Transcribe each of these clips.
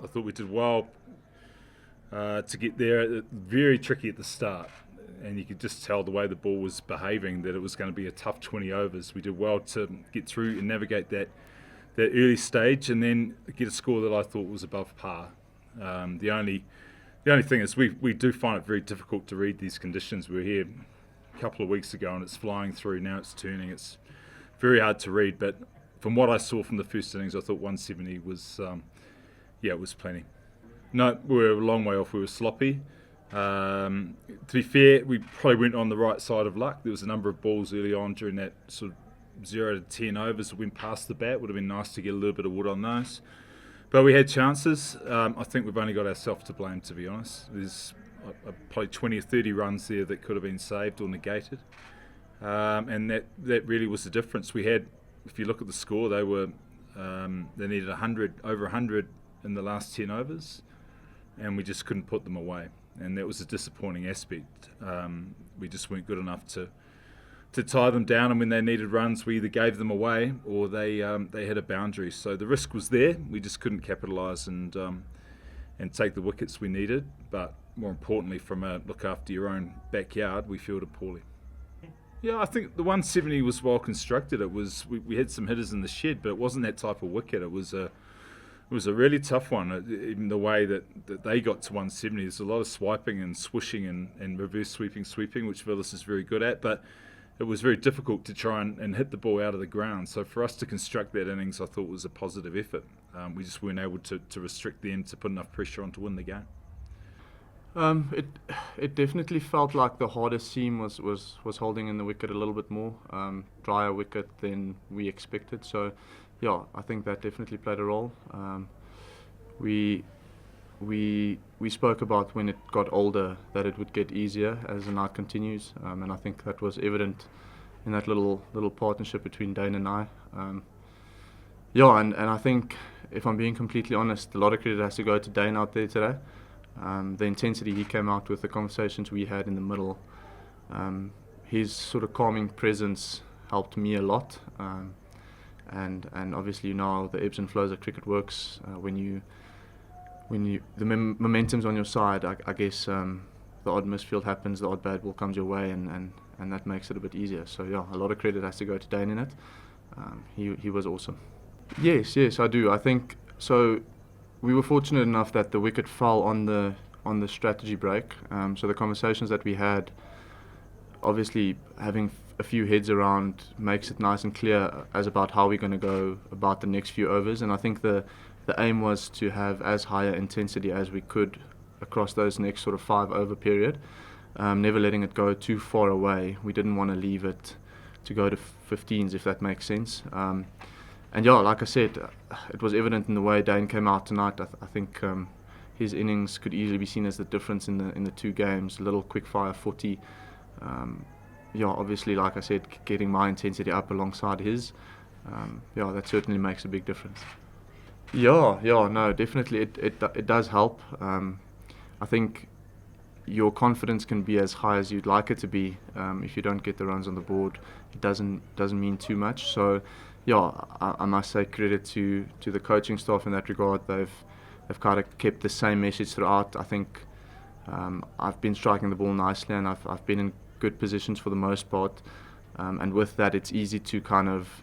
I thought we did well to get there. Very tricky at the start, and you could just tell the way the ball was behaving that it was going to be a tough 20 overs. We did well to get through and navigate that early stage, and then get a score that I thought was above par. The only thing is we do find it very difficult to read these conditions. We were here a couple of weeks ago and it's flying through. Now it's turning. It's very hard to read, but from what I saw from the first innings, I thought 170 was, it was plenty. No, we were a long way off. We were sloppy. To be fair, we probably went on the right side of luck. There was a number of balls early on during that sort of 0 to 10 overs that went past the bat. Would have been nice to get a little bit of wood on those. But we had chances. I think we've only got ourselves to blame, to be honest. There's probably 20 or 30 runs there that could have been saved or negated. And that really was the difference. We had, if you look at the score, they needed over 100 in the last 10 overs, and we just couldn't put them away. And that was a disappointing aspect. We just weren't good enough to tie them down, and when they needed runs, we either gave them away or they hit a boundary. So the risk was there. We just couldn't capitalise and take the wickets we needed. But more importantly, from a look after your own backyard, we fielded poorly. Yeah, I think the 170 was well constructed. It was we had some hitters in the shed, but it wasn't that type of wicket. It was a really tough one. Even the way that they got to 170, there's a lot of swiping and swishing and reverse sweeping, which Villas is very good at. But it was very difficult to try and hit the ball out of the ground. So for us to construct that innings, I thought was a positive effort. We just weren't able to restrict them to put enough pressure on to win the game. It definitely felt like the hardest seam was holding in the wicket a little bit more, drier wicket than we expected. So, yeah, I think that definitely played a role. We spoke about when it got older that it would get easier as the night continues, and I think that was evident in that little partnership between Dane and I. And I think, if I'm being completely honest, a lot of credit has to go to Dane out there today. The intensity he came out with, the conversations we had in the middle, his sort of calming presence helped me a lot. And obviously, you know how the ebbs and flows of cricket works. When the momentum's on your side, I guess the odd misfield happens, the odd bad ball comes your way, and that makes it a bit easier. So yeah, a lot of credit has to go to Dane in it. He was awesome. Yes, I do. I think so. We were fortunate enough that the wicket fell on the strategy break. So the conversations that we had, obviously having a few heads around makes it nice and clear as about how we're going to go about the next few overs. And I think the aim was to have as higher intensity as we could across those next sort of 5 over period, never letting it go too far away. We didn't want to leave it to go to 15s, if that makes sense. And yeah, like I said, it was evident in the way Dane came out tonight. I think his innings could easily be seen as the difference in the two games. A little quick fire 40. Obviously, like I said, getting my intensity up alongside his. That certainly makes a big difference. No, definitely it does help. I think your confidence can be as high as you'd like it to be. If you don't get the runs on the board, it doesn't mean too much. So. Yeah, I must say credit to the coaching staff in that regard. They've kind of kept the same message throughout. I think I've been striking the ball nicely, and I've been in good positions for the most part. And with that, it's easy to kind of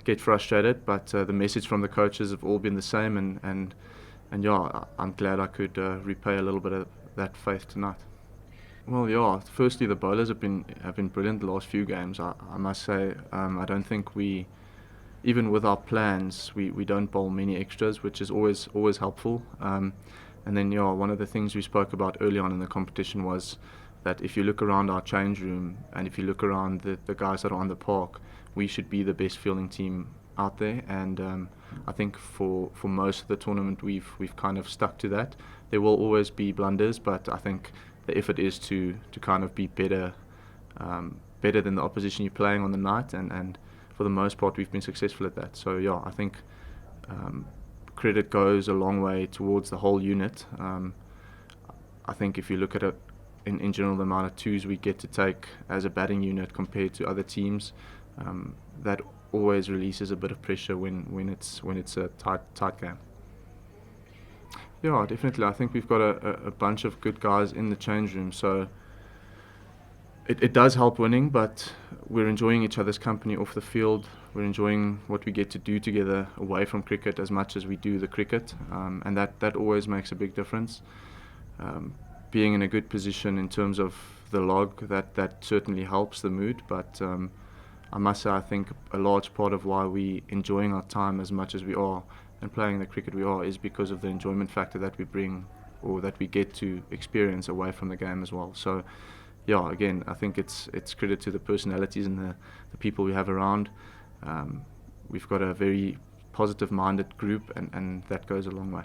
get frustrated. But the message from the coaches have all been the same, and I'm glad I could repay a little bit of that faith tonight. Well, firstly, the bowlers have been brilliant the last few games. I must say, I don't think even with our plans, we don't bowl many extras, which is always helpful. And then, one of the things we spoke about early on in the competition was that if you look around our change room and if you look around the guys that are on the park, we should be the best fielding team out there. And I think for most of the tournament, we've kind of stuck to that. There will always be blunders, but I think the effort is to kind of be better than the opposition you're playing on the night, and for the most part, we've been successful at that. So, I think credit goes a long way towards the whole unit. I think if you look at it in general, the amount of twos we get to take as a batting unit compared to other teams, that always releases a bit of pressure when it's a tight game. Yeah, definitely. I think we've got a bunch of good guys in the change room, so it does help winning, but we're enjoying each other's company off the field. We're enjoying what we get to do together away from cricket as much as we do the cricket, and that always makes a big difference. Being in a good position in terms of the log, that certainly helps the mood, but I must say I think a large part of why we enjoying our time as much as we are and playing the cricket we are is because of the enjoyment factor that we bring or that we get to experience away from the game as well. So yeah, again, I think it's credit to the personalities and the people we have around. We've got a very positive minded group, and that goes a long way.